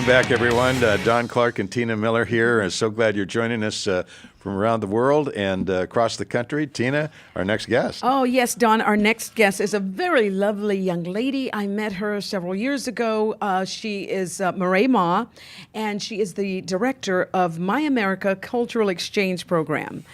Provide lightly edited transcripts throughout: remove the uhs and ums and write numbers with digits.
Welcome back, everyone. Don Clark and Tina Miller here. So glad you're joining us from around the world and across the country. Tina, our next guest. Oh, yes, Don. Our next guest is a very lovely young lady. I met her several years ago. She is Mireille Ma, and she is the director of My America Cultural Exchange Program.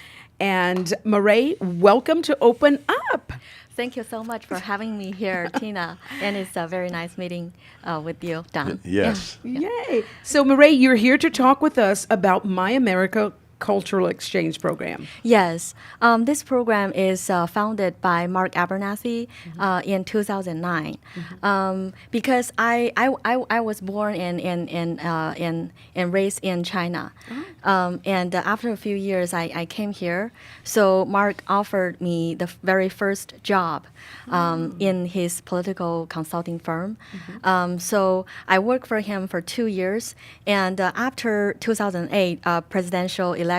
And Mireille, welcome to Open Up. Thank you so much for having me here, Tina. And it's a very nice meeting with you, Don. Yes. Yeah. Yay. So, Mireille, you're here to talk with us about My America Cultural Exchange Program. Yes. This program is founded by Mark Abernathy in 2009. Because I was born and raised in China. And after a few years, I came here. So Mark offered me the very first job in his political consulting firm. So I worked for him for 2 years. And after 2008 presidential election,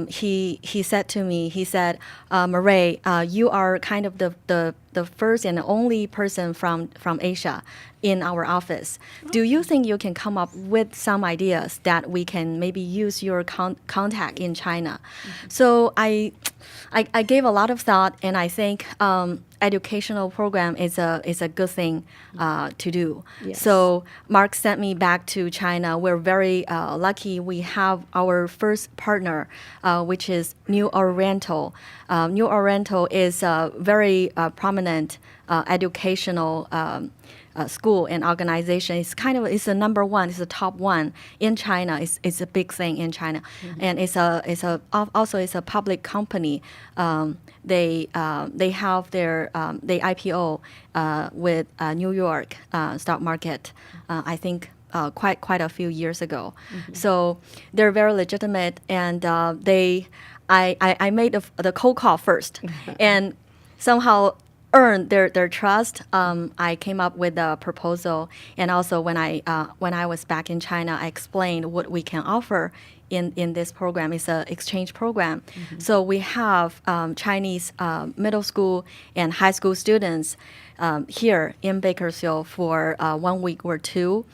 he said to me, he said, Mireille, you are kind of the first and the only person from Asia in our office. Do you think you can come up with some ideas that we can maybe use your contact in China? So I gave a lot of thought, and I think educational program is a good thing to do. Yes. So Mark sent me back to China. We're very lucky. We have our first partner, which is New Oriental. New Oriental is a very prominent educational school and organization. It's the number one. It's the top one in China. It's a big thing in China, and it's a public company. They have their they IPO with New York stock market. I think. Quite a few years ago, so they're very legitimate, and I made the cold call first, and somehow earned their trust. I came up with a proposal, and also when I was back in China, I explained what we can offer in this program. It's an exchange program. So we have Chinese middle school and high school students here in Bakersfield for 1 week or two.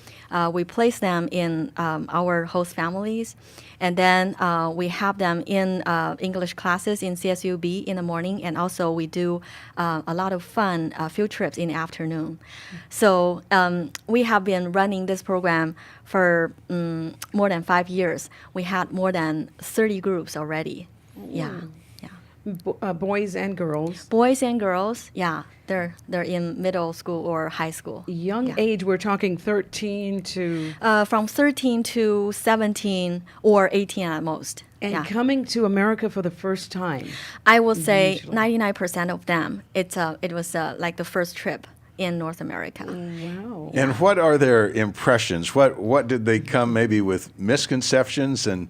We place them in our host families, and then we have them in English classes in CSUB in the morning, and also we do a lot of fun field trips in the afternoon. So we have been running this program for more than 5 years. We had more than 30 groups already. Yeah. Boys and girls. Boys and girls, yeah, they're in middle school or high school. Young age, we're talking 13 to... From 13 to 17 or 18 at most. And coming to America for the first time. I will say 99% of them, it was like the first trip in North America. Wow. And what are their impressions? What did they come maybe with misconceptions, and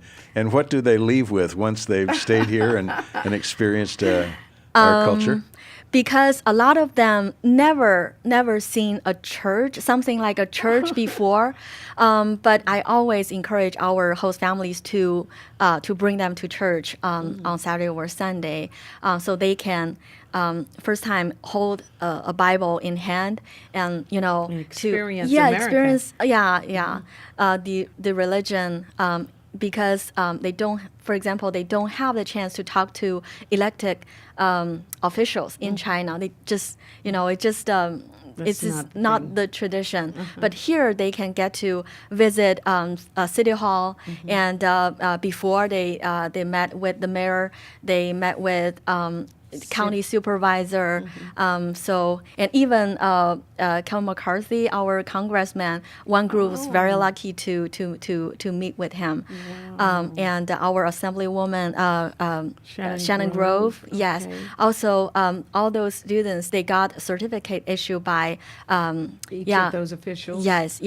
what do they leave with once they've stayed here and experienced our culture? Because a lot of them never seen a church, something like a church before. But I always encourage our host families to bring them to church on Saturday or Sunday, so they can first time hold a Bible in hand, and experience the religion. Because they don't, for example, they don't have the chance to talk to elected officials in China. They just, it's just not the tradition. But here they can get to visit City Hall, and before they met with the mayor, they met with county supervisor, and even Kevin McCarthy, our congressman, one group was very lucky to meet with him, and our assemblywoman Shannon Grove, yes, also all those students, they got a certificate issued by each of those officials. Yes,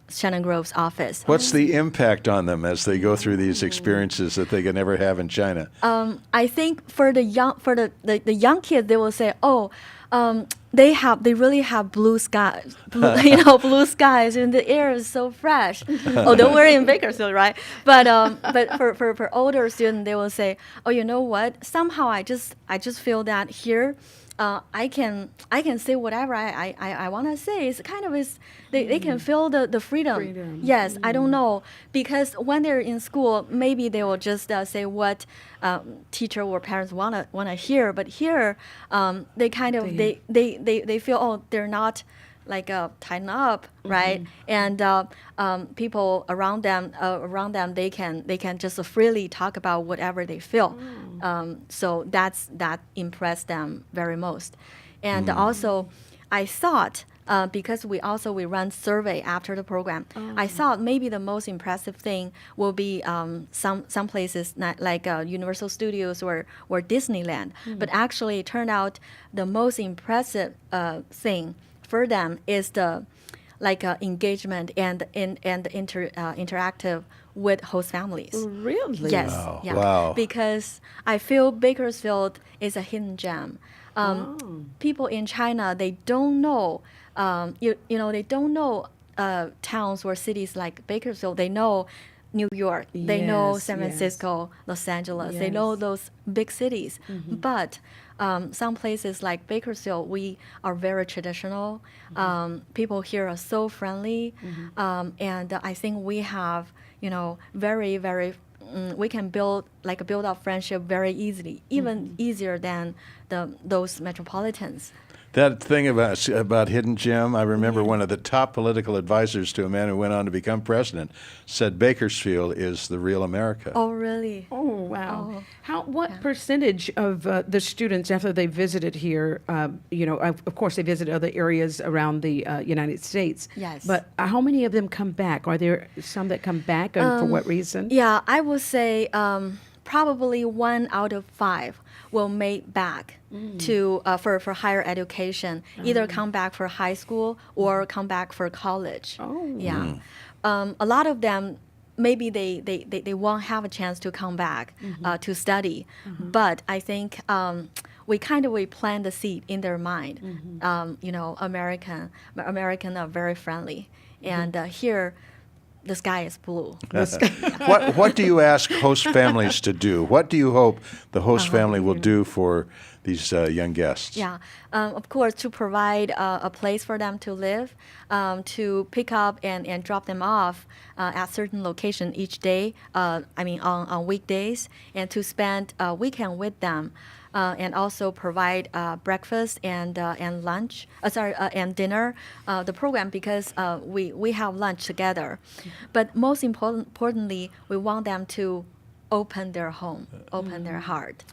Shannon Grove's office. What's the impact on them as they go through these experiences that they could never have in China? I think for the young kids, they will say, they really have blue skies, blue skies, and the air is so fresh. Although we're in Bakersfield, right? But for older students, they will say, oh, you know what? Somehow I just feel that here I can say whatever I want to say. It's kind of they can feel the freedom. Yes, I don't know, because when they're in school, maybe they will just say what teacher or parents wanna hear. But here, they kind of they feel, oh, they're not like tighten up, right? And people around them, they can just freely talk about whatever they feel. So that impressed them very most. And also, I thought, because we run survey after the program, I thought maybe the most impressive thing will be some places like Universal Studios or Disneyland. But actually, it turned out the most impressive thing for them is the engagement and interactive with host families. Really? Yes. Wow. Yeah. Wow. Because I feel Bakersfield is a hidden gem. People in China, they don't know, they don't know towns or cities like Bakersfield. They know New York. They know Yes, San Francisco, Los Angeles. They Yes. know those big cities. But some places like Bakersfield, we are very traditional. People here are so friendly. And I think we have, very, very, we can build up friendship very easily, even easier than those metropolitans. That thing about hidden gem, I remember one of the top political advisors to a man who went on to become president said Bakersfield is the real America. Oh, really? Oh, wow. Oh. What percentage of the students, after they visited here, of course they visit other areas around the United States. Yes. But how many of them come back? Are there some that come back, and for what reason? Yeah, I would say probably 1 out of 5 will make back to for higher education, either come back for high school or come back for college. Oh. Yeah. A lot of them, maybe they won't have a chance to come back to study, but I think we plant the seed in their mind. American are very friendly, and here the sky is blue. What do you ask host families to do? What do you hope the host family will do for these young guests? Yeah, of course, to provide a place for them to live, to pick up and drop them off at certain location each day, on weekdays, and to spend a weekend with them. And also provide breakfast and lunch, and dinner, the program, because we have lunch together. But most importantly, we want them to open their home, open their heart.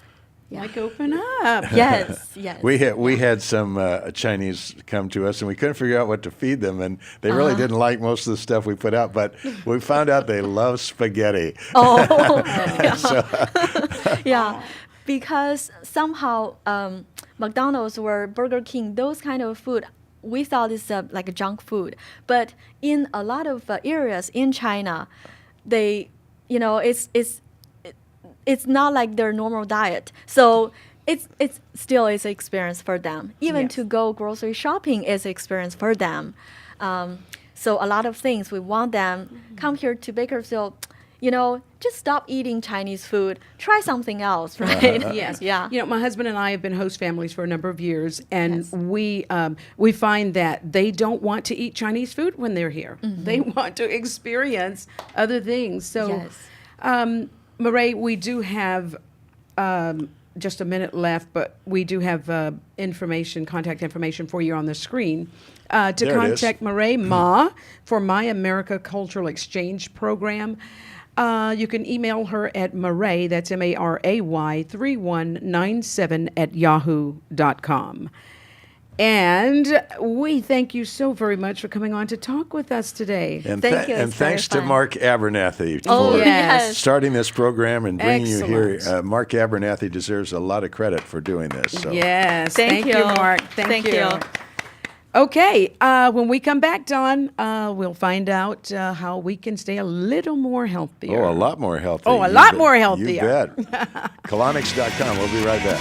Yeah. Like open up. Yes. We had some Chinese come to us, and we couldn't figure out what to feed them, and they really didn't like most of the stuff we put out, but we found out they love spaghetti. Oh, yeah. Because somehow McDonald's or Burger King, those kind of food, we thought it's like a junk food. But in a lot of areas in China, they, it's not like their normal diet. So it's still is an experience for them. Even Yes. to go grocery shopping is an experience for them. So a lot of things we want them come here to Bakersfield. Just stop eating Chinese food. Try something else, right? Yes. Yeah. My husband and I have been host families for a number of years, and Yes. we find that they don't want to eat Chinese food when they're here. They want to experience other things. So, Yes. Murray, we do have just a minute left, but we do have contact information for you on the screen. To There it is. contact Murray Ma for My America Cultural Exchange Program. You can email her at Maray, that's Maray, 3197 at yahoo.com. And we thank you so very much for coming on to talk with us today. And, Thank you, and it's very thanks to fun. Mark Abernathy Oh, for yes. starting this program and bringing you here. Excellent. Mark Abernathy deserves a lot of credit for doing this. So. Yes. Thank you, you. Mark. Thank you. Okay, when we come back, Don, we'll find out how we can stay a little more healthier. Oh, a lot more healthy. Oh, a You lot bet. more You healthier. bet. Colonics.com. We'll be right back.